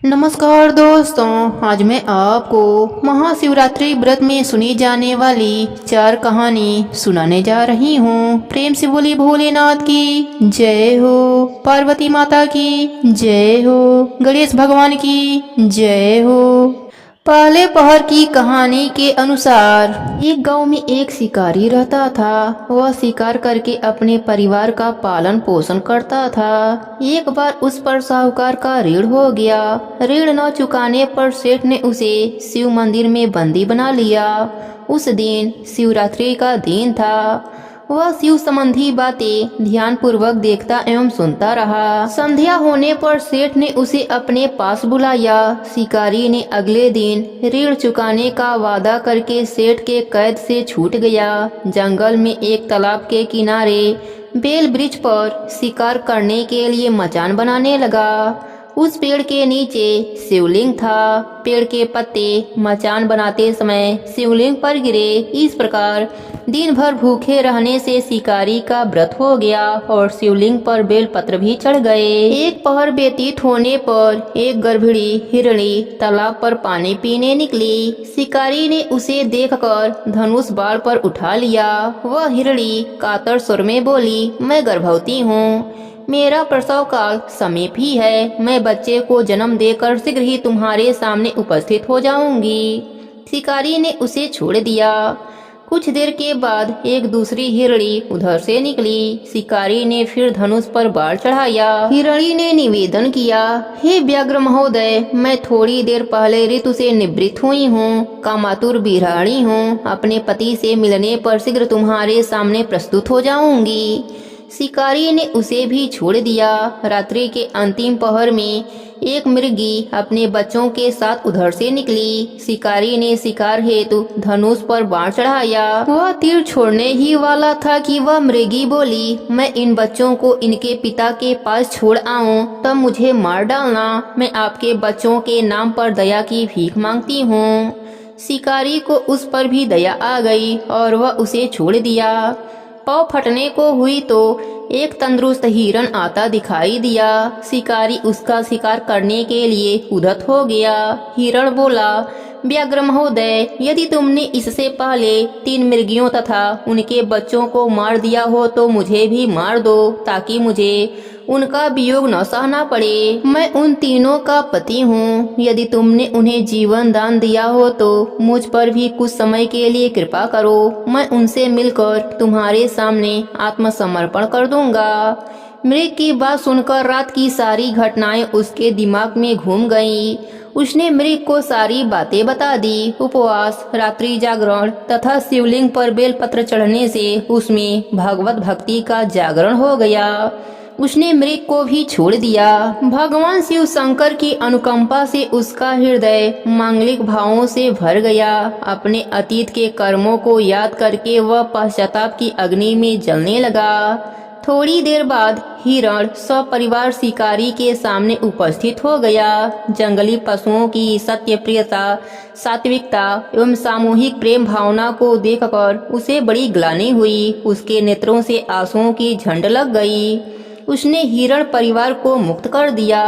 नमस्कार दोस्तों, आज मैं आपको महाशिवरात्रि व्रत में सुनी जाने वाली 4 कहानी सुनाने जा रही हूँ। प्रेम से बोली भोलेनाथ की जय हो, पार्वती माता की जय हो, गणेश भगवान की जय हो। पहले पहर की कहानी के अनुसार एक गांव में एक शिकारी रहता था। वह शिकार करके अपने परिवार का पालन पोषण करता था। एक बार उस पर साहूकार का ऋण हो गया। ऋण न चुकाने पर सेठ ने उसे शिव मंदिर में बंदी बना लिया। उस दिन शिवरात्रि का दिन था। वह शिव संबंधी बातें ध्यान पूर्वक देखता एवं सुनता रहा। संध्या होने पर सेठ ने उसे अपने पास बुलाया। शिकारी ने अगले दिन ऋण चुकाने का वादा करके सेठ के कैद से छूट गया। जंगल में एक तालाब के किनारे बेल वृक्ष पर शिकार करने के लिए मचान बनाने लगा। उस पेड़ के नीचे शिवलिंग था। पेड़ के पत्ते मचान बनाते समय शिवलिंग पर गिरे। इस प्रकार दिन भर भूखे रहने से शिकारी का व्रत हो गया और शिवलिंग पर बेलपत्र भी चढ़ गए। एक पहर व्यतीत होने पर एक गर्भिणी हिरणी तालाब पर पानी पीने निकली। शिकारी ने उसे देखकर धनुष बाण पर उठा लिया। वह हिरणी कातर स्वर में बोली, मैं गर्भवती हूँ, मेरा प्रसव काल समीप ही है। मैं बच्चे को जन्म देकर शीघ्र ही तुम्हारे सामने उपस्थित हो जाऊंगी। शिकारी ने उसे छोड़ दिया। कुछ देर के बाद एक दूसरी हिरणी उधर से निकली। शिकारी ने फिर धनुष पर बाण चढ़ाया। हिरणी ने निवेदन किया, हे व्याघ्र महोदय, मैं थोड़ी देर पहले ऋतु से निवृत्त हुई हूँ, कामातुर बिरहाणी हूँ। अपने पति से मिलने पर शीघ्र तुम्हारे सामने प्रस्तुत हो जाऊंगी। शिकारी ने उसे भी छोड़ दिया। रात्रि के अंतिम पहर में एक मृगी अपने बच्चों के साथ उधर से निकली। शिकारी ने शिकार हेतु धनुष पर बाण चढ़ाया। वह तीर छोड़ने ही वाला था कि वह मृगी बोली, मैं इन बच्चों को इनके पिता के पास छोड़ आऊं, तब मुझे मार डालना। मैं आपके बच्चों के नाम पर दया की भीख मांगती हूँ। शिकारी को उस पर भी दया आ गई और वह उसे छोड़ दिया। पाँव फटने को हुई तो एक तंदुरुस्त हिरण आता दिखाई दिया। शिकारी उसका शिकार करने के लिए उद्यत हो गया। हिरण बोला, व्याघ्र महोदय, यदि तुमने इससे पहले 3 मृगियों तथा उनके बच्चों को मार दिया हो तो मुझे भी मार दो, ताकि मुझे उनका वियोग न सहना पड़े। मैं उन तीनों का पति हूँ। यदि तुमने उन्हें जीवन दान दिया हो तो मुझ पर भी कुछ समय के लिए कृपा करो। मैं उनसे मिलकर तुम्हारे सामने आत्मसमर्पण कर दूंगा। मृग की बात सुनकर रात की सारी घटनाएं उसके दिमाग में घूम गईं। उसने मृग को सारी बातें बता दी। उपवास, रात्रि जागरण तथा शिवलिंग पर बेलपत्र चढ़ने से उसमें भगवत भक्ति का जागरण हो गया। उसने मृग को भी छोड़ दिया। भगवान शिव शंकर की अनुकंपा से उसका हृदय मांगलिक भावों से भर गया। अपने अतीत के कर्मों को याद करके वह पश्चाताप की अग्नि में जलने लगा। थोड़ी देर बाद हिरण सपरिवार शिकारी के सामने उपस्थित हो गया। जंगली पशुओं की सत्य प्रियता, सात्विकता एवं सामूहिक प्रेम भावना को देखकर उसे बड़ी ग्लानि हुई। उसके नेत्रों से आंसुओं की झंड लग गई। उसने हिरण परिवार को मुक्त कर दिया।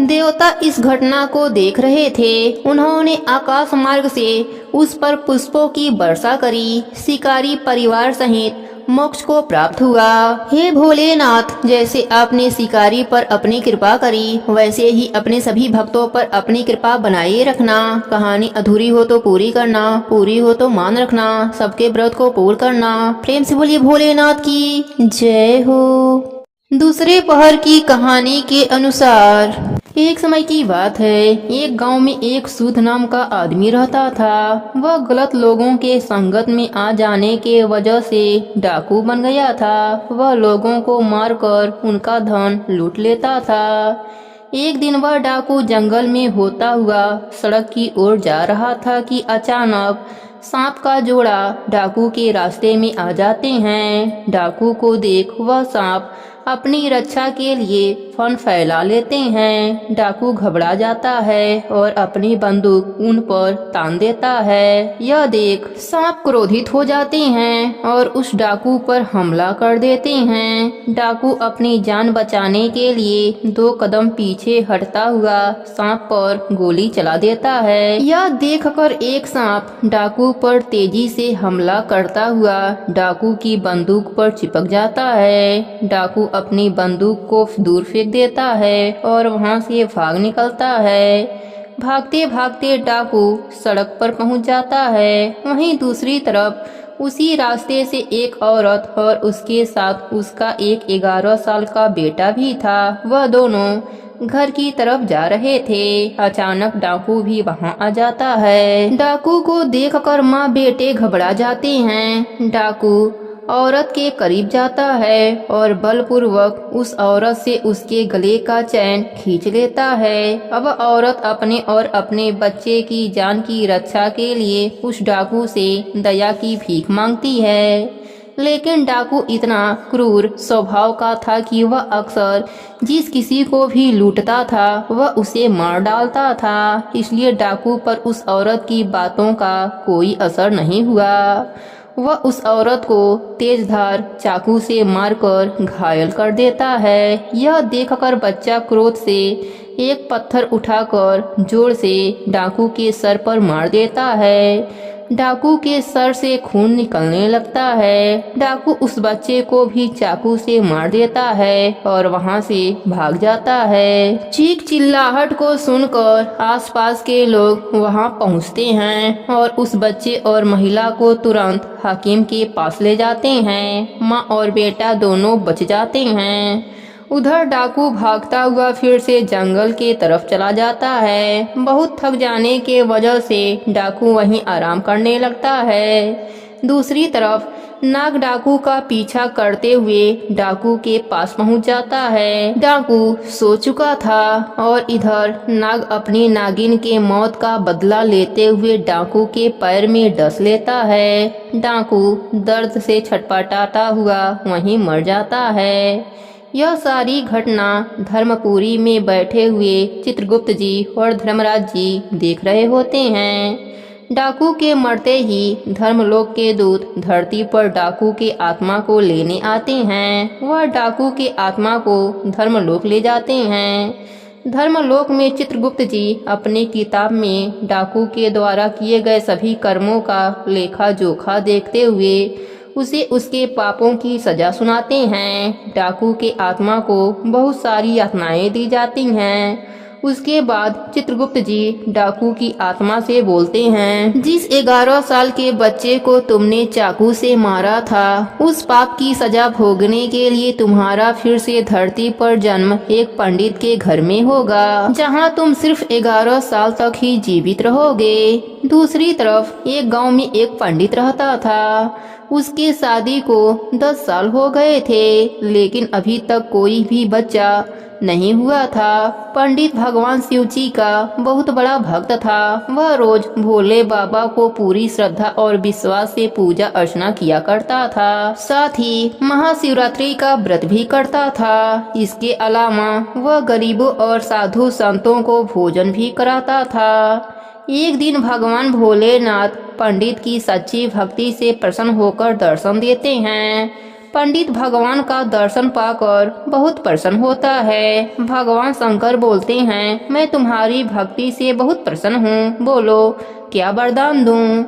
देवता इस घटना को देख रहे थे। उन्होंने आकाश मार्ग से उस पर पुष्पों की वर्षा करी। शिकारी परिवार सहित मोक्ष को प्राप्त हुआ। हे भोलेनाथ, जैसे आपने शिकारी पर अपनी कृपा करी, वैसे ही अपने सभी भक्तों पर अपनी कृपा बनाए रखना। कहानी अधूरी हो तो पूरी करना, पूरी हो तो मान रखना। सबके व्रत को पूर्ण करना। प्रेम से बोलिए भोलेनाथ की जय हो। दूसरे पहर की कहानी के अनुसार एक समय की बात है, एक गांव में एक सूद नाम का आदमी रहता था। वह गलत लोगों के संगत में आ जाने के वजह से डाकू बन गया था। वह लोगों को मारकर उनका धन लूट लेता था। एक दिन वह डाकू जंगल में होता हुआ सड़क की ओर जा रहा था कि अचानक सांप का जोड़ा डाकू के रास्ते में आ जाते हैं। डाकू को देख वह सांप अपनी रक्षा के लिए फन फैला लेते हैं। डाकू घबरा जाता है और अपनी बंदूक उन पर तान देता है। यह देख सांप क्रोधित हो जाते हैं और उस डाकू पर हमला कर देते हैं। डाकू अपनी जान बचाने के लिए 2 कदम पीछे हटता हुआ सांप पर गोली चला देता है। यह देखकर एक सांप डाकू पर तेजी से हमला करता हुआ डाकू की बंदूक पर चिपक जाता है। डाकू अपनी बंदूक को दूर फेंक देता है और वहां से भाग निकलता है। भागते भागते डाकू सड़क पर पहुंच जाता है। वहीं दूसरी तरफ उसी रास्ते से एक औरत और उसके साथ उसका एक 11 साल का बेटा भी था। वह दोनों घर की तरफ जा रहे थे। अचानक डाकू भी वहां आ जाता है। डाकू को देखकर माँ बेटे घबरा जाते हैं। डाकू औरत के करीब जाता है और बलपूर्वक उस औरत से उसके गले का चैन खींच लेता है। अब औरत अपने और अपने बच्चे की जान की रक्षा के लिए उस डाकू से दया की भीख मांगती है। लेकिन डाकू इतना क्रूर स्वभाव का था कि वह अक्सर जिस किसी को भी लूटता था वह उसे मार डालता था। इसलिए डाकू पर उस औरत की बातों का कोई असर नहीं हुआ। वह उस औरत को तेजधार चाकू से मारकर घायल कर देता है। यह देखकर बच्चा क्रोध से एक पत्थर उठाकर जोर से डाकू के सर पर मार देता है। डाकू के सर से खून निकलने लगता है। डाकू उस बच्चे को भी चाकू से मार देता है और वहां से भाग जाता है। चीख चिल्लाहट को सुनकर आसपास के लोग वहां पहुंचते हैं और उस बच्चे और महिला को तुरंत हाकिम के पास ले जाते हैं। माँ और बेटा दोनों बच जाते हैं। उधर डाकू भागता हुआ फिर से जंगल के तरफ चला जाता है। बहुत थक जाने के वजह से डाकू वहीं आराम करने लगता है। दूसरी तरफ नाग डाकू का पीछा करते हुए डाकू के पास पहुंच जाता है। डाकू सो चुका था और इधर नाग अपनी नागिन के मौत का बदला लेते हुए डाकू के पैर में डस लेता है। डाकू दर्द से छटपटाता हुआ वहीं मर जाता है। यह सारी घटना धर्मपुरी में बैठे हुए चित्रगुप्त जी और धर्मराज जी देख रहे होते हैं। डाकू के मरते ही धर्मलोक के दूत धरती पर डाकू के आत्मा को लेने आते हैं। वह डाकू के आत्मा को धर्मलोक ले जाते हैं। धर्मलोक में चित्रगुप्त जी अपनी किताब में डाकू के द्वारा किए गए सभी कर्मों का लेखा जोखा देखते हुए उसे उसके पापों की सजा सुनाते हैं। डाकू के आत्मा को बहुत सारी यातनाएं दी जाती हैं। उसके बाद चित्रगुप्त जी डाकू की आत्मा से बोलते हैं, जिस 11 साल के बच्चे को तुमने चाकू से मारा था उस पाप की सजा भोगने के लिए तुम्हारा फिर से धरती पर जन्म एक पंडित के घर में होगा, जहां तुम सिर्फ 11 साल तक ही जीवित रहोगे। दूसरी तरफ एक गांव में एक पंडित रहता था। उसके शादी को 10 साल हो गए थे, लेकिन अभी तक कोई भी बच्चा नहीं हुआ था। पंडित भगवान शिव जी का बहुत बड़ा भक्त था। वह रोज भोले बाबा को पूरी श्रद्धा और विश्वास से पूजा अर्चना किया करता था। साथ ही महाशिवरात्रि का व्रत भी करता था। इसके अलावा वह गरीबों और साधु संतों को भोजन भी कराता था। एक दिन भगवान भोलेनाथ पंडित की सच्ची भक्ति से प्रसन्न होकर दर्शन देते हैं। पंडित भगवान का दर्शन पाकर बहुत प्रसन्न होता है। भगवान शंकर बोलते हैं, मैं तुम्हारी भक्ति से बहुत प्रसन्न हूँ, बोलो क्या वरदान दूँ।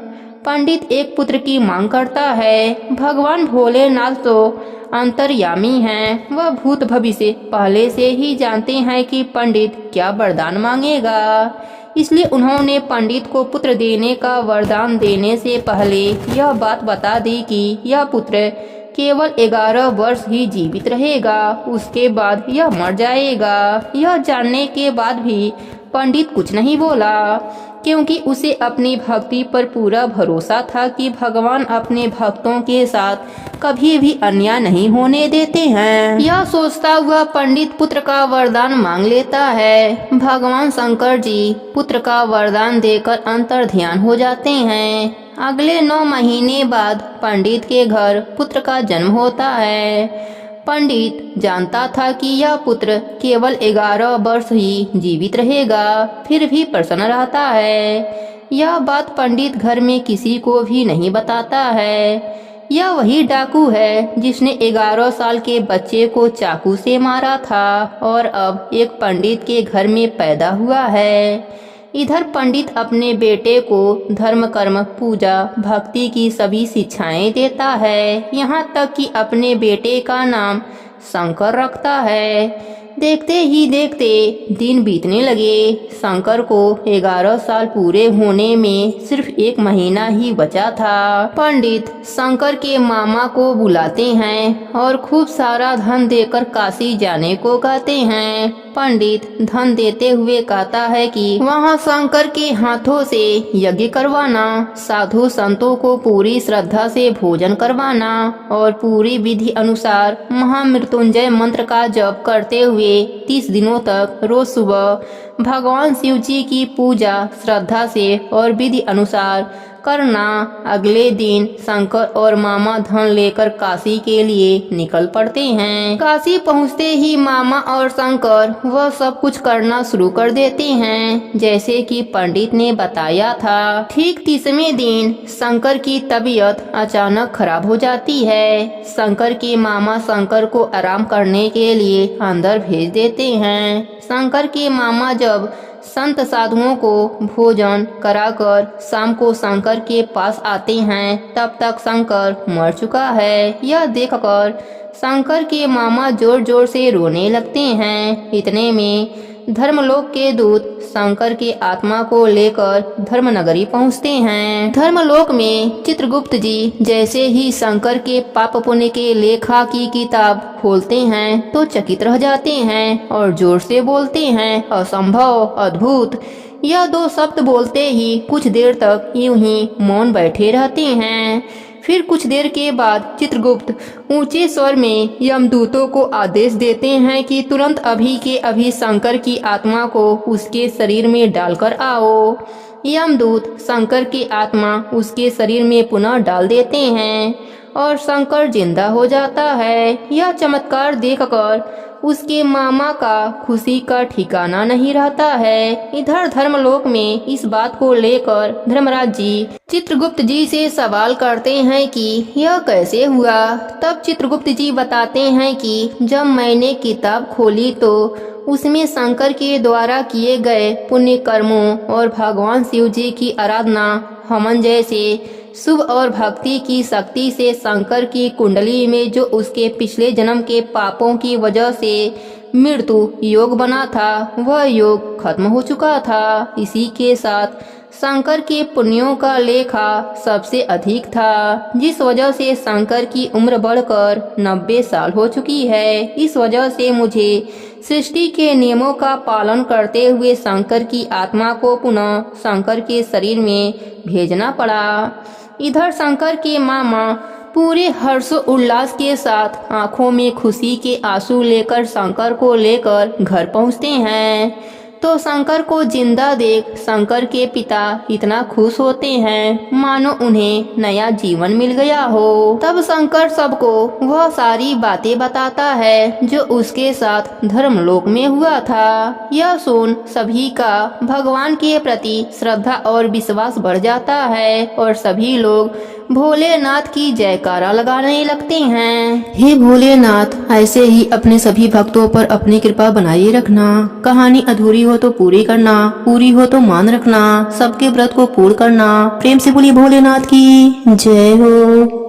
पंडित एक पुत्र की मांग करता है। भगवान भोलेनाथ तो अंतर्यामी हैं। वह भूत भविष्य पहले से ही जानते हैं कि पंडित क्या वरदान मांगेगा। इसलिए उन्होंने पंडित को पुत्र देने का वरदान देने से पहले यह बात बता दी कि यह पुत्र केवल 11 वर्ष ही जीवित रहेगा, उसके बाद यह मर जाएगा। यह जानने के बाद भी पंडित कुछ नहीं बोला, क्योंकि उसे अपनी भक्ति पर पूरा भरोसा था कि भगवान अपने भक्तों के साथ कभी भी अन्याय नहीं होने देते हैं। यह सोचता हुआ पंडित पुत्र का वरदान मांग लेता है। भगवान शंकर जी पुत्र का वरदान देकर अंतर ध्यान हो जाते हैं। अगले 9 महीने बाद पंडित के घर पुत्र का जन्म होता है। पंडित जानता था कि यह पुत्र केवल 11 वर्ष ही जीवित रहेगा, फिर भी प्रसन्न रहता है। यह बात पंडित घर में किसी को भी नहीं बताता है। यह वही डाकू है जिसने 11 साल के बच्चे को चाकू से मारा था और अब एक पंडित के घर में पैदा हुआ है। इधर पंडित अपने बेटे को धर्म, कर्म, पूजा, भक्ति की सभी शिक्षाएं देता है, यहाँ तक कि अपने बेटे का नाम शंकर रखता है। देखते ही देखते दिन बीतने लगे। शंकर को 11 साल पूरे होने में सिर्फ 1 महीना ही बचा था। पंडित शंकर के मामा को बुलाते हैं और खूब सारा धन देकर काशी जाने को कहते हैं। पंडित धन देते हुए कहता है कि वहाँ शंकर के हाथों से यज्ञ करवाना, साधु संतों को पूरी श्रद्धा से भोजन करवाना और पूरी विधि अनुसार महामृत्युंजय मंत्र का जप करते हुए 30 दिनों तक रोज सुबह भगवान शिव जी की पूजा श्रद्धा से और विधि अनुसार करना। अगले दिन शंकर और मामा धन लेकर काशी के लिए निकल पड़ते हैं। काशी पहुंचते ही मामा और शंकर वह सब कुछ करना शुरू कर देते हैं जैसे कि पंडित ने बताया था। ठीक 30वें दिन शंकर की तबीयत अचानक खराब हो जाती है। शंकर के मामा शंकर को आराम करने के लिए अंदर भेज देते हैं। शंकर के मामा जब संत साधुओं को भोजन कराकर शाम को शंकर के पास आते हैं तब तक शंकर मर चुका है। यह देखकर शंकर के मामा जोर जोर से रोने लगते हैं। इतने में धर्मलोक के दूत शंकर के आत्मा को लेकर धर्मनगरी पहुंचते हैं। धर्मलोक में चित्रगुप्त जी जैसे ही शंकर के पाप पुण्य के लेखा की किताब खोलते हैं तो चकित रह जाते हैं और जोर से बोलते हैं, असंभव, अद्भुत। यह 2 शब्द बोलते ही कुछ देर तक यूं ही मौन बैठे रहते हैं। फिर कुछ देर के बाद चित्रगुप्त ऊंचे स्वर में यमदूतों को आदेश देते हैं कि तुरंत अभी के अभी शंकर की आत्मा को उसके शरीर में डालकर आओ। यमदूत शंकर की आत्मा उसके शरीर में पुनः डाल देते हैं और शंकर जिंदा हो जाता है। यह चमत्कार देखकर उसके मामा का खुशी का ठिकाना नहीं रहता है। इधर धर्मलोक में इस बात को लेकर धर्मराज जी चित्रगुप्त जी से सवाल करते हैं कि यह कैसे हुआ। तब चित्रगुप्त जी बताते हैं कि जब मैंने किताब खोली तो उसमें शंकर के द्वारा किए गए पुण्य कर्मों और भगवान शिव जी की आराधना, हवन जैसे शुभ और भक्ति की शक्ति से शंकर की कुंडली में जो उसके पिछले जन्म के पापों की वजह से मृत्यु योग बना था वह योग खत्म हो चुका था। इसी के साथ शंकर के पुण्यों का लेखा सबसे अधिक था, जिस वजह से शंकर की उम्र बढ़कर 90 साल हो चुकी है। इस वजह से मुझे सृष्टि के नियमों का पालन करते हुए शंकर की आत्मा को पुनः शंकर के शरीर में भेजना पड़ा। इधर शंकर के मामा पूरे हर्ष उल्लास के साथ आंखों में खुशी के आंसू लेकर शंकर को लेकर घर पहुंचते हैं। तो शंकर को जिंदा देख शंकर के पिता इतना खुश होते हैं मानो उन्हें नया जीवन मिल गया हो। तब शंकर सबको वह सारी बातें बताता है जो उसके साथ धर्मलोक में हुआ था। यह सुन सभी का भगवान के प्रति श्रद्धा और विश्वास बढ़ जाता है और सभी लोग भोलेनाथ की जयकारा लगाने लगते हैं। हे भोलेनाथ, ऐसे ही अपने सभी भक्तों पर अपनी कृपा बनाए रखना। कहानी अधूरी हो तो पूरी करना, पूरी हो तो मान रखना, सबके व्रत को पूर्ण करना। प्रेम से बोलिए भोलेनाथ की जय हो।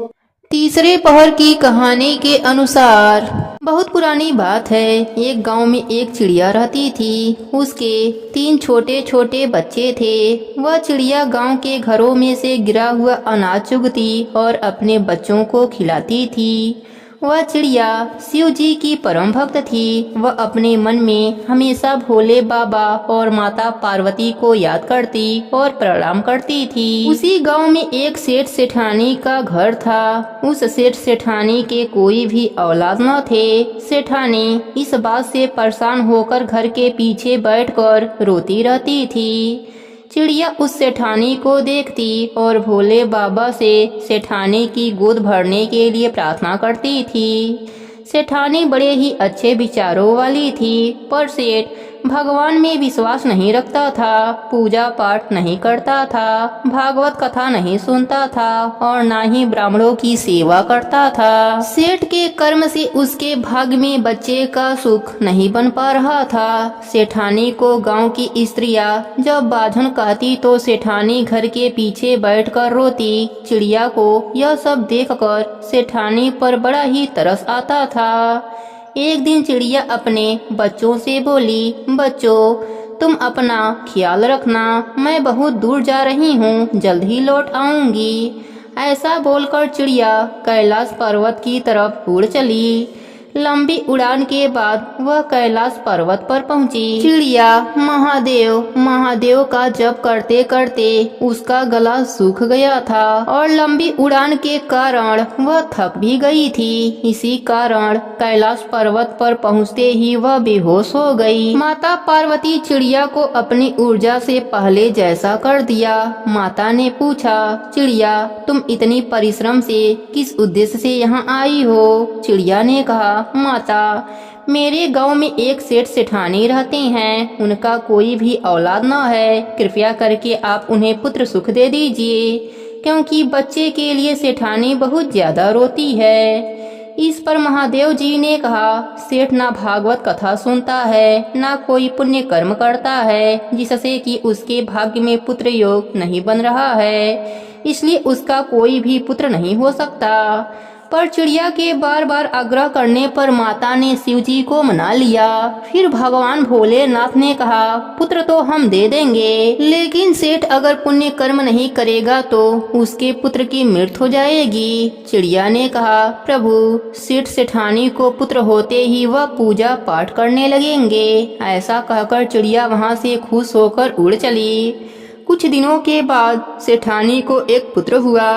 तीसरे पहर की कहानी के अनुसार बहुत पुरानी बात है। एक गांव में एक चिड़िया रहती थी। उसके 3 छोटे छोटे बच्चे थे। वह चिड़िया गांव के घरों में से गिरा हुआ अनाज चुगती और अपने बच्चों को खिलाती थी। वह चिड़िया शिव जी की परम भक्त थी। वह अपने मन में हमेशा भोले बाबा और माता पार्वती को याद करती और प्रणाम करती थी। उसी गांव में एक सेठ सेठानी का घर था। उस सेठ सेठानी के कोई भी औलाद न थे। सेठानी इस बात से परेशान होकर घर के पीछे बैठकर रोती रहती थी। चिड़िया उस सेठानी को देखती और भोले बाबा से सेठानी की गोद भरने के लिए प्रार्थना करती थी। सेठानी बड़े ही अच्छे विचारों वाली थी, पर सेठ भगवान में विश्वास नहीं रखता था, पूजा पाठ नहीं करता था, भागवत कथा नहीं सुनता था और ना ही ब्राह्मणों की सेवा करता था। सेठ के कर्म से उसके भाग्य में बच्चे का सुख नहीं बन पा रहा था। सेठानी को गांव की स्त्रियां जब बाझन कहती तो सेठानी घर के पीछे बैठकर रोती। चिड़िया को यह सब देखकर सेठानी पर बड़ा ही तरस आता था। एक दिन चिड़िया अपने बच्चों से बोली, बच्चों तुम अपना ख्याल रखना, मैं बहुत दूर जा रही हूँ, जल्द ही लौट आऊंगी। ऐसा बोलकर चिड़िया कैलाश पर्वत की तरफ उड़ चली। लंबी उड़ान के बाद वह कैलाश पर्वत पर पहुंची। चिड़िया महादेव महादेव का जप करते करते उसका गला सूख गया था और लंबी उड़ान के कारण वह थक भी गई थी। इसी कारण कैलाश पर्वत पर पहुंचते ही वह बेहोश हो गई। माता पार्वती चिड़िया को अपनी ऊर्जा से पहले जैसा कर दिया। माता ने पूछा, चिड़िया तुम इतनी परिश्रम से किस उद्देश्य से यहाँ आई हो? चिड़िया ने कहा, माता मेरे गांव में एक सेठ सेठानी रहते हैं, उनका कोई भी औलाद न है, कृपया करके आप उन्हें पुत्र सुख दे दीजिए, क्योंकि बच्चे के लिए सेठानी बहुत ज्यादा रोती है। इस पर महादेव जी ने कहा, सेठ ना भागवत कथा सुनता है, ना कोई पुण्य कर्म करता है, जिससे कि उसके भाग्य में पुत्र योग नहीं बन रहा है, इसलिए उसका कोई भी पुत्र नहीं हो सकता। पर चिड़िया के बार बार आग्रह करने पर माता ने शिव जी को मना लिया। फिर भगवान भोलेनाथ ने कहा, पुत्र तो हम दे देंगे, लेकिन सेठ अगर पुण्य कर्म नहीं करेगा तो उसके पुत्र की मृत्यु हो जाएगी। चिड़िया ने कहा, प्रभु सेठ सेठानी को पुत्र होते ही वह पूजा पाठ करने लगेंगे। ऐसा कहकर चिड़िया वहाँ से खुश होकर उड़ चली। कुछ दिनों के बाद सेठानी को एक पुत्र हुआ।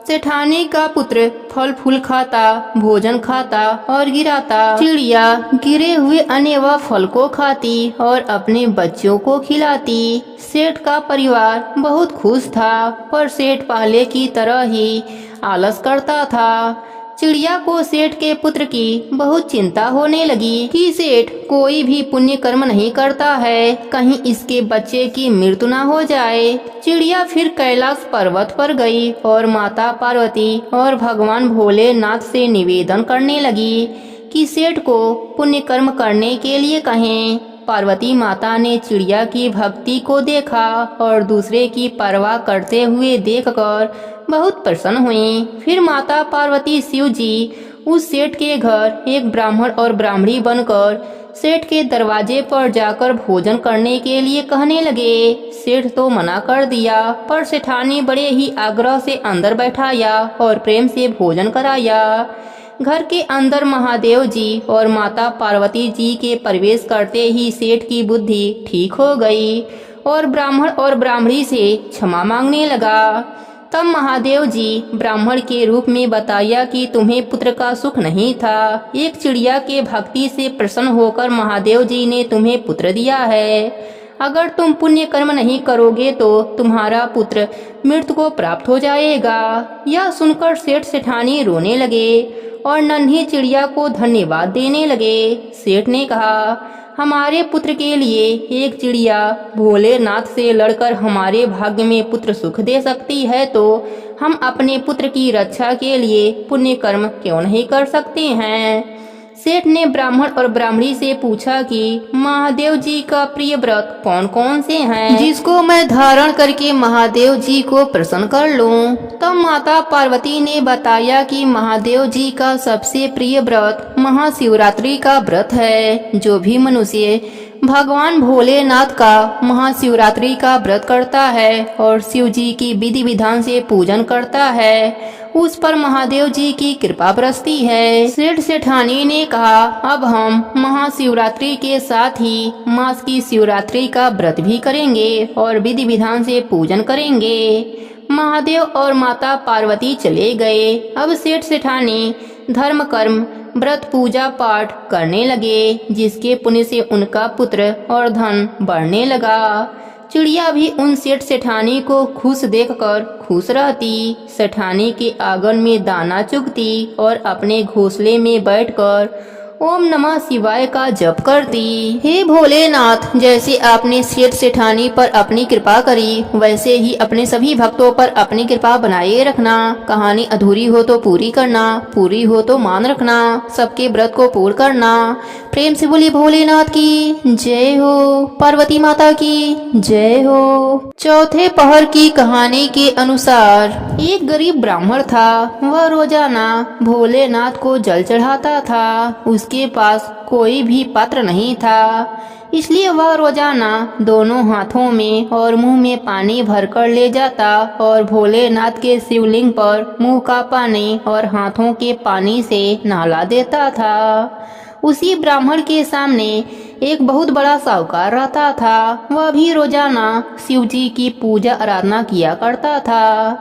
सेठानी का पुत्र फल फूल खाता, भोजन खाता और गिराता। चिड़िया गिरे हुए अन्न व फल को खाती और अपने बच्चों को खिलाती। सेठ का परिवार बहुत खुश था, पर सेठ पहले की तरह ही आलस करता था। चिड़िया को सेठ के पुत्र की बहुत चिंता होने लगी कि सेठ कोई भी पुण्य कर्म नहीं करता है, कहीं इसके बच्चे की मृत्यु न हो जाए। चिड़िया फिर कैलाश पर्वत पर गई और माता पार्वती और भगवान भोलेनाथ से निवेदन करने लगी कि सेठ को पुण्य कर्म करने के लिए कहें। पार्वती माता ने चिड़िया की भक्ति को देखा और दूसरे की परवाह करते हुए देखकर बहुत प्रसन्न हुई। फिर माता पार्वती शिव जी उस सेठ के घर एक ब्राह्मण और ब्राह्मणी बनकर सेठ के दरवाजे पर जाकर भोजन करने के लिए कहने लगे। सेठ तो मना कर दिया, पर सेठानी बड़े ही आग्रह से अंदर बैठाया और प्रेम से भोजन कराया। घर के अंदर महादेव जी और माता पार्वती जी के प्रवेश करते ही सेठ की बुद्धि ठीक हो गई और ब्राह्मण और ब्राह्मणी से क्षमा मांगने लगा। तब महादेव जी ब्राह्मण के रूप में बताया कि तुम्हें पुत्र का सुख नहीं था। एक चिड़िया के भक्ति से प्रसन्न होकर महादेव जी ने तुम्हें पुत्र दिया है। अगर तुम पुण्य कर्म नहीं करोगे तो तुम्हारा पुत्र मृत्यु को प्राप्त हो जाएगा। यह सुनकर सेठ सेठानी रोने लगे और नन्ही चिड़िया को धन्यवाद देने लगे। सेठ ने कहा, हमारे पुत्र के लिए एक चिड़िया भोलेनाथ से लड़कर हमारे भाग्य में पुत्र सुख दे सकती है, तो हम अपने पुत्र की रक्षा के लिए पुण्य कर्म क्यों नहीं कर सकते हैं। सेठ ने ब्राह्मण और ब्राह्मणी से पूछा कि महादेव जी का प्रिय व्रत कौन कौन से हैं, जिसको मैं धारण करके महादेव जी को प्रसन्न कर लूं। तब माता पार्वती ने बताया कि महादेव जी का सबसे प्रिय व्रत महाशिवरात्रि का व्रत है। जो भी मनुष्य भगवान भोलेनाथ का महाशिवरात्रि का व्रत करता है और शिव जी की विधि विधान से पूजन करता है, उस पर महादेव जी की कृपा बरसती है। सेठ सेठानी ने कहा, अब हम महाशिवरात्रि के साथ ही मास की शिवरात्रि का व्रत भी करेंगे और विधि विधान से पूजन करेंगे। महादेव और माता पार्वती चले गए। अब सेठ सेठानी धर्म कर्म व्रत पूजा पाठ करने लगे, जिसके पुण्य से उनका पुत्र और धन बढ़ने लगा। चिड़िया भी उन सेठ सेठानी को खुश देखकर खुश रहती। सेठानी के आंगन में दाना चुगती और अपने घोंसले में बैठकर ओम नमः शिवाय का जप करती। हे भोलेनाथ, जैसे आपने सेठ सेठानी पर अपनी कृपा करी वैसे ही अपने सभी भक्तों पर अपनी कृपा बनाए रखना। कहानी अधूरी हो तो पूरी करना, पूरी हो तो मान रखना, सबके व्रत को पूर्ण करना। प्रेम से बोली भोलेनाथ की जय हो, पार्वती माता की जय हो। चौथे पहर की कहानी के अनुसार एक गरीब ब्राह्मण था। वह रोजाना भोलेनाथ को जल चढ़ाता था। उसके पास कोई भी पात्र नहीं था, इसलिए वह रोजाना दोनों हाथों में और मुंह में पानी भरकर ले जाता और भोलेनाथ के शिवलिंग पर मुंह का पानी और हाथों के पानी से नहला देता था। उसी ब्राह्मण के सामने एक बहुत बड़ा साहूकार रहता था। वह भी रोजाना शिव जी की पूजा आराधना किया करता था।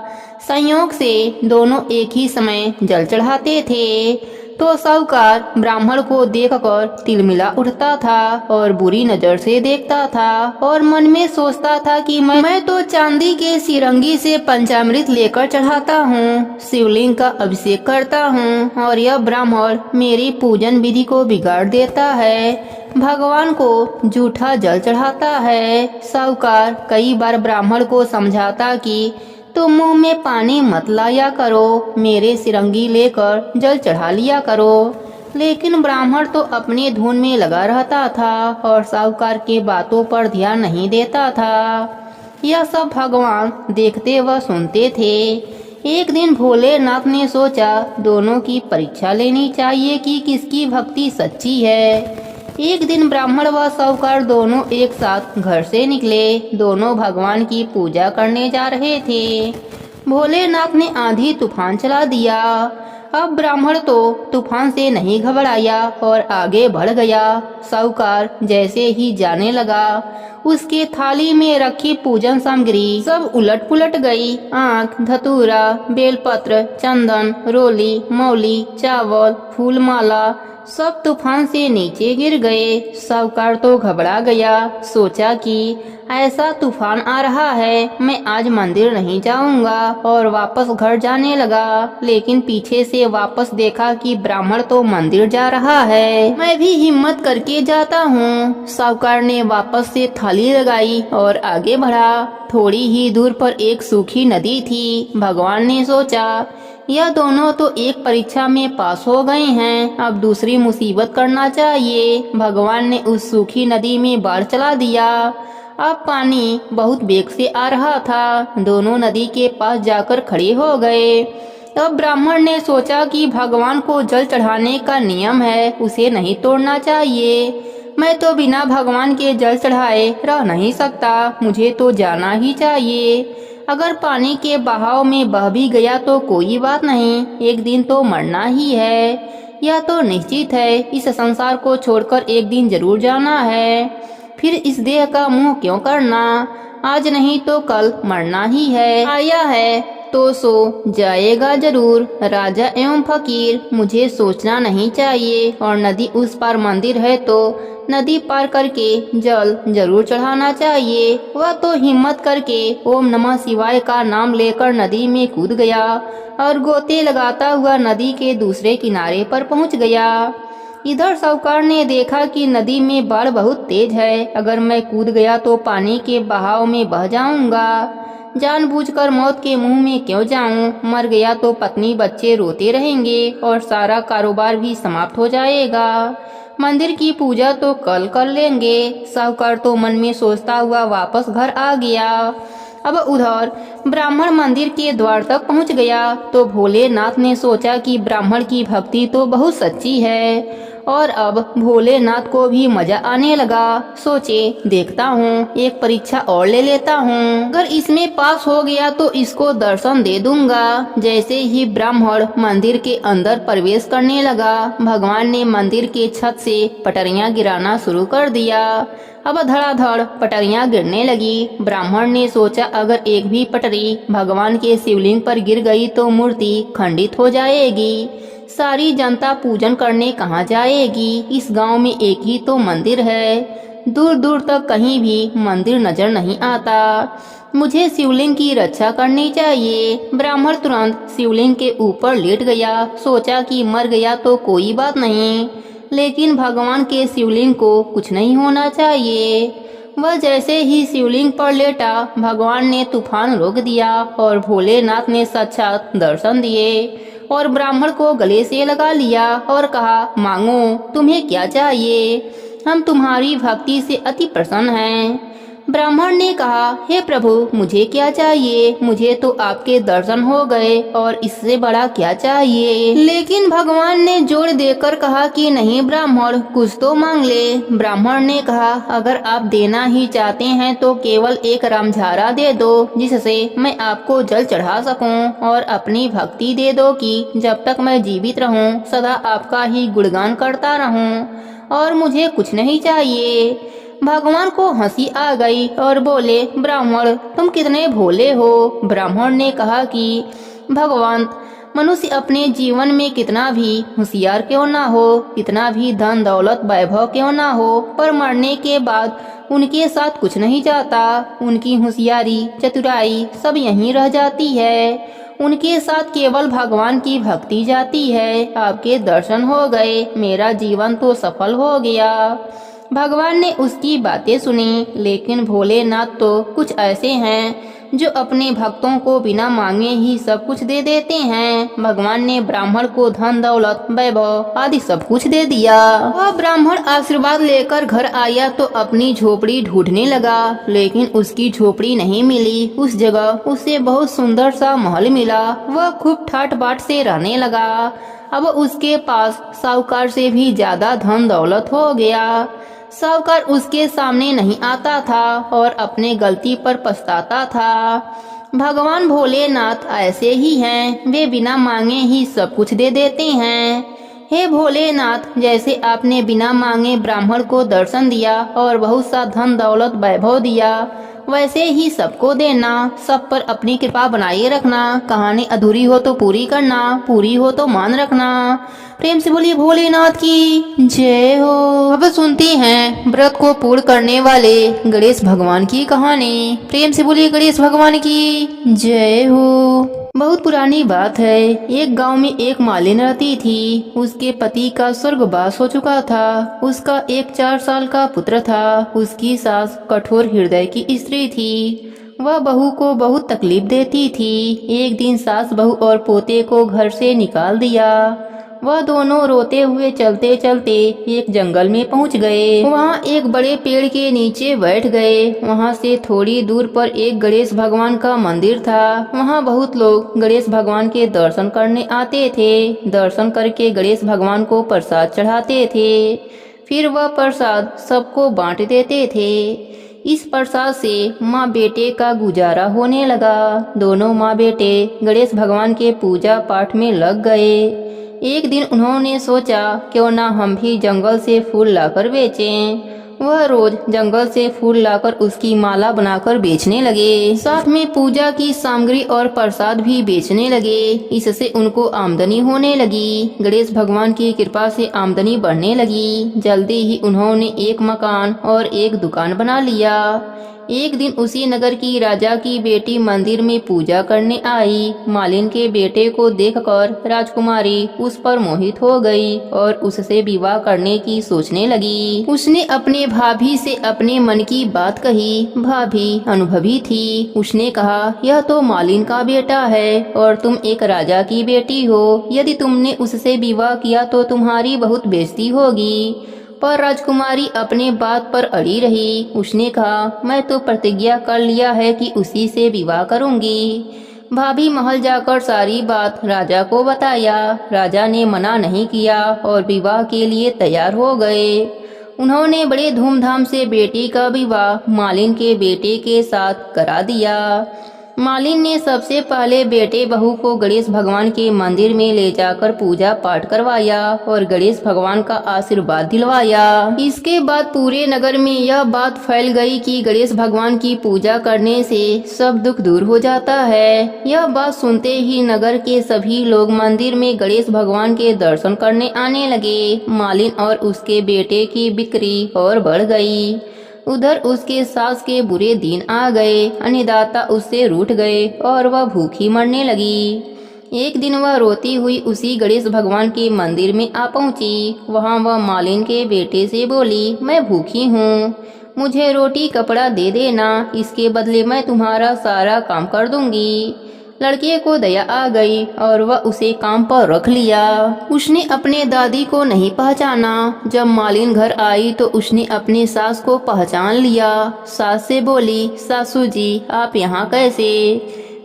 संयोग से दोनों एक ही समय जल चढ़ाते थे, तो साहूकार ब्राह्मण को देखकर तिलमिला उठता था और बुरी नजर से देखता था और मन में सोचता था कि मैं तो चांदी के सिरंगी से पंचामृत लेकर चढ़ाता हूँ, शिवलिंग का अभिषेक करता हूँ और यह ब्राह्मण मेरी पूजन विधि को बिगाड़ देता है, भगवान को जूठा जल चढ़ाता है। साहूकार कई बार ब्राह्मण को समझाता कि तो मुंह में पानी मत लाया करो, मेरे सिरंगी लेकर जल चढ़ा लिया करो, लेकिन ब्राह्मण तो अपने धुन में लगा रहता था और साहूकार के बातों पर ध्यान नहीं देता था। यह सब भगवान देखते व सुनते थे। एक दिन भोलेनाथ ने सोचा दोनों की परीक्षा लेनी चाहिए कि किसकी भक्ति सच्ची है। एक दिन ब्राह्मण व साहूकार दोनों एक साथ घर से निकले। दोनों भगवान की पूजा करने जा रहे थे। भोलेनाथ ने आंधी तूफान चला दिया। अब ब्राह्मण तो तूफान से नहीं घबराया और आगे बढ़ गया। साहूकार जैसे ही जाने लगा, उसके थाली में रखी पूजन सामग्री सब उलट पुलट गई। आंख, धतूरा, बेलपत्र, चंदन, रोली, मौली, चावल, फूलमाला सब तूफान से नीचे गिर गए। साहूकार तो घबरा गया। सोचा कि ऐसा तूफान आ रहा है, मैं आज मंदिर नहीं जाऊंगा और वापस घर जाने लगा। लेकिन पीछे से वापस देखा कि ब्राह्मण तो मंदिर जा रहा है, मैं भी हिम्मत करके जाता हूँ। साहूकार ने वापस से थाली लगाई और आगे बढ़ा। थोड़ी ही दूर पर एक सूखी नदी थी। भगवान ने सोचा यह दोनों तो एक परीक्षा में पास हो गए हैं, अब दूसरी मुसीबत करना चाहिए। भगवान ने उस सूखी नदी में बाढ़ चला दिया। अब पानी बहुत वेग से आ रहा था। दोनों नदी के पास जाकर खड़े हो गए। तब ब्राह्मण ने सोचा कि भगवान को जल चढ़ाने का नियम है, उसे नहीं तोड़ना चाहिए। मैं तो बिना भगवान के जल चढ़ाए रह नहीं सकता, मुझे तो जाना ही चाहिए। अगर पानी के बहाव में बह भी गया तो कोई बात नहीं, एक दिन तो मरना ही है। यह तो निश्चित है, इस संसार को छोड़कर एक दिन जरूर जाना है। फिर इस देह का मुंह क्यों करना, आज नहीं तो कल मरना ही है। आया है तो सो जाएगा जरूर। राजा एवं फकीर, मुझे सोचना नहीं चाहिए और नदी उस पार मंदिर है तो नदी पार करके जल जरूर चढ़ाना चाहिए। वह तो हिम्मत करके ओम नमः शिवाय का नाम लेकर नदी में कूद गया और गोते लगाता हुआ नदी के दूसरे किनारे पर पहुंच गया। इधर साहूकार ने देखा कि नदी में बाढ़ बहुत तेज है, अगर मैं कूद गया तो पानी के बहाव में बह जाऊंगा। जानबूझकर मौत के मुंह में क्यों जाऊं, मर गया तो पत्नी बच्चे रोते रहेंगे और सारा कारोबार भी समाप्त हो जाएगा। मंदिर की पूजा तो कल कर लेंगे। साहूकार तो मन में सोचता हुआ वापस घर आ गया। अब उधर ब्राह्मण मंदिर के द्वार तक पहुंच गया तो भोलेनाथ ने सोचा कि ब्राह्मण की भक्ति तो बहुत सच्ची है और अब भोलेनाथ को भी मजा आने लगा। सोचे देखता हूँ, एक परीक्षा और ले लेता हूँ, अगर इसमें पास हो गया तो इसको दर्शन दे दूंगा। जैसे ही ब्राह्मण मंदिर के अंदर प्रवेश करने लगा, भगवान ने मंदिर के छत से पटरियां गिराना शुरू कर दिया। अब धड़ाधड़ पटरियां गिरने लगी। ब्राह्मण ने सोचा अगर एक भी पटरी भगवान के शिवलिंग पर गिर गई तो मूर्ति खंडित हो जाएगी, सारी जनता पूजन करने कहाँ जाएगी। इस गांव में एक ही तो मंदिर है। दूर दूर तक कहीं भी मंदिर नजर नहीं आता। मुझे शिवलिंग की रक्षा करनी चाहिए। ब्राह्मण तुरंत शिवलिंग के ऊपर लेट गया। सोचा कि मर गया तो कोई बात नहीं, लेकिन भगवान के शिवलिंग को कुछ नहीं होना चाहिए। वह जैसे ही शिवलिंग पर लेटा, भगवान ने तूफान रोक दिया और भोलेनाथ ने साक्षात दर्शन दिए और ब्राह्मण को गले से लगा लिया और कहा, मांगो, तुम्हें क्या चाहिए, हम तुम्हारी भक्ति से अति प्रसन्न हैं। ब्राह्मण ने कहा, हे प्रभु, मुझे क्या चाहिए, मुझे तो आपके दर्शन हो गए और इससे बड़ा क्या चाहिए। लेकिन भगवान ने जोर देकर कहा कि नहीं ब्राह्मण, कुछ तो मांग ले। ब्राह्मण ने कहा, अगर आप देना ही चाहते हैं तो केवल एक रामझारा दे दो, जिससे मैं आपको जल चढ़ा सकूं, और अपनी भक्ति दे दो कि जब तक मैं जीवित रहूं सदा आपका ही गुणगान करता रहूं, और मुझे कुछ नहीं चाहिए। भगवान को हंसी आ गई और बोले, ब्राह्मण, तुम कितने भोले हो। ब्राह्मण ने कहा कि भगवान, मनुष्य अपने जीवन में कितना भी होशियार क्यों ना हो, कितना भी धन दौलत वैभव क्यों ना हो, पर मरने के बाद उनके साथ कुछ नहीं जाता। उनकी होशियारी चतुराई सब यहीं रह जाती है, उनके साथ केवल भगवान की भक्ति जाती है। आपके दर्शन हो गए, मेरा जीवन तो सफल हो गया। भगवान ने उसकी बातें सुनी, लेकिन भोलेनाथ तो कुछ ऐसे हैं जो अपने भक्तों को बिना मांगे ही सब कुछ दे देते हैं। भगवान ने ब्राह्मण को धन दौलत वैभव आदि सब कुछ दे दिया। वह ब्राह्मण आशीर्वाद लेकर घर आया तो अपनी झोपड़ी ढूंढने लगा, लेकिन उसकी झोपड़ी नहीं मिली। उस जगह उसे बहुत सुंदर सा महल मिला। वह खूब ठाट बाट से रहने लगा। अब उसके पास साहूकार से भी ज्यादा धन दौलत हो गया। साहूकार उसके सामने नहीं आता था और अपने गलती पर पछताता था। भगवान भोलेनाथ ऐसे ही हैं, वे बिना मांगे ही सब कुछ दे देते हैं। हे भोलेनाथ, जैसे आपने बिना मांगे ब्राह्मण को दर्शन दिया और बहुत सा धन दौलत वैभव दिया, वैसे ही सबको देना। सब पर अपनी कृपा बनाए रखना। कहानी अधूरी हो तो पूरी करना, पूरी हो तो मान रखना। प्रेम से बोलिए भोलेनाथ की जय हो। अब सुनते हैं व्रत को पूर्ण करने वाले गणेश भगवान की कहानी। प्रेम से बोलिए गणेश भगवान की जय हो। बहुत पुरानी बात है। एक गांव में एक मालिन रहती थी। उसके पति का स्वर्गवास हो चुका था। उसका एक 4 साल का पुत्र था। उसकी सास कठोर हृदय की स्त्री थी। वह बहू को बहुत तकलीफ देती थी। एक दिन सास बहू और पोते को घर से निकाल दिया। वह दोनों रोते हुए चलते चलते एक जंगल में पहुंच गए। वहां एक बड़े पेड़ के नीचे बैठ गए। वहां से थोड़ी दूर पर एक गणेश भगवान का मंदिर था। वहां बहुत लोग गणेश भगवान के दर्शन करने आते थे। दर्शन करके गणेश भगवान को प्रसाद चढ़ाते थे। फिर वह प्रसाद सबको बांट देते थे। इस प्रसाद से माँ बेटे का गुजारा होने लगा। दोनों माँ बेटे गणेश भगवान के पूजा पाठ में लग गए। एक दिन उन्होंने सोचा, क्यों ना हम भी जंगल से फूल लाकर बेचें। वह रोज जंगल से फूल लाकर उसकी माला बनाकर बेचने लगे। साथ में पूजा की सामग्री और प्रसाद भी बेचने लगे। इससे उनको आमदनी होने लगी। गणेश भगवान की कृपा से आमदनी बढ़ने लगी। जल्दी ही उन्होंने एक मकान और एक दुकान बना लिया। एक दिन उसी नगर की राजा की बेटी मंदिर में पूजा करने आई। मालिन के बेटे को देखकर राजकुमारी उस पर मोहित हो गई और उससे विवाह करने की सोचने लगी। उसने अपने भाभी से अपने मन की बात कही। भाभी अनुभवी थी। उसने कहा, यह तो मालिन का बेटा है और तुम एक राजा की बेटी हो। यदि तुमने उससे विवाह किया तो तुम्हारी बहुत बेइज्जती होगी। पर राजकुमारी अपने बात पर अड़ी रही। उसने कहा, मैं तो प्रतिज्ञा कर लिया है कि उसी से विवाह करूंगी। भाभी महल जाकर सारी बात राजा को बताया। राजा ने मना नहीं किया और विवाह के लिए तैयार हो गए। उन्होंने बड़े धूमधाम से बेटी का विवाह मालिन के बेटे के साथ करा दिया। मालिन ने सबसे पहले बेटे बहू को गणेश भगवान के मंदिर में ले जाकर पूजा पाठ करवाया और गणेश भगवान का आशीर्वाद दिलवाया। इसके बाद पूरे नगर में यह बात फैल गई कि गणेश भगवान की पूजा करने से सब दुख दूर हो जाता है। यह बात सुनते ही नगर के सभी लोग मंदिर में गणेश भगवान के दर्शन करने आने लगे। मालिन और उसके बेटे की बिक्री और बढ़ गई। उधर उसके सास के बुरे दिन आ गए। अन्नदाता उससे रूठ गए और वह भूखी मरने लगी। एक दिन वह रोती हुई उसी गणेश भगवान के मंदिर में आ पहुंची। वहां वह मालिन के बेटे से बोली, मैं भूखी हूँ, मुझे रोटी कपड़ा दे देना, इसके बदले मैं तुम्हारा सारा काम कर दूंगी। लड़के को दया आ गई और वह उसे काम पर रख लिया। उसने अपने दादी को नहीं पहचाना। जब मालिन घर आई तो उसने अपनी सास को पहचान लिया। सास से बोली, सासू जी आप यहाँ कैसे?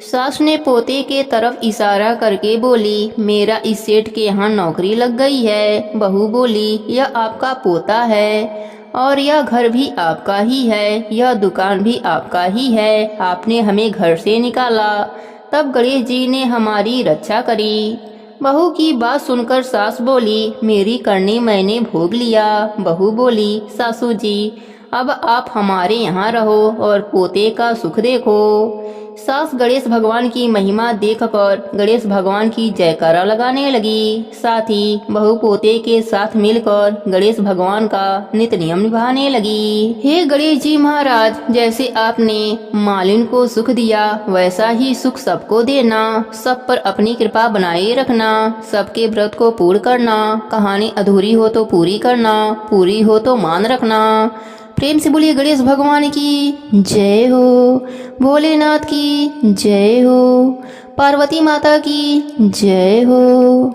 सास ने पोते के तरफ इशारा करके बोली, मेरा इस सेठ के यहाँ नौकरी लग गई है। बहू बोली, यह आपका पोता है और यह घर भी आपका ही है, यह दुकान भी आपका ही है, आपने हमें घर से निकाला, तब गणेश जी ने हमारी रक्षा करी। बहू की बात सुनकर सास बोली, मेरी करनी मैंने भोग लिया। बहू बोली, सासू जी अब आप हमारे यहाँ रहो और पोते का सुख देखो। सास गणेश भगवान की महिमा देखकर गणेश भगवान की जयकारा लगाने लगी। साथ ही बहू पोते के साथ मिलकर गणेश भगवान का नित्य नियम निभाने लगी। हे गणेश जी महाराज, जैसे आपने मालिन को सुख दिया वैसा ही सुख सबको देना, सब पर अपनी कृपा बनाए रखना, सबके व्रत को पूर्ण करना, कहानी अधूरी हो तो पूरी करना, पूरी हो तो मान रखना। प्रेम से बोलिए गणेश भगवान की जय हो, भोलेनाथ की जय हो, पार्वती माता की जय हो।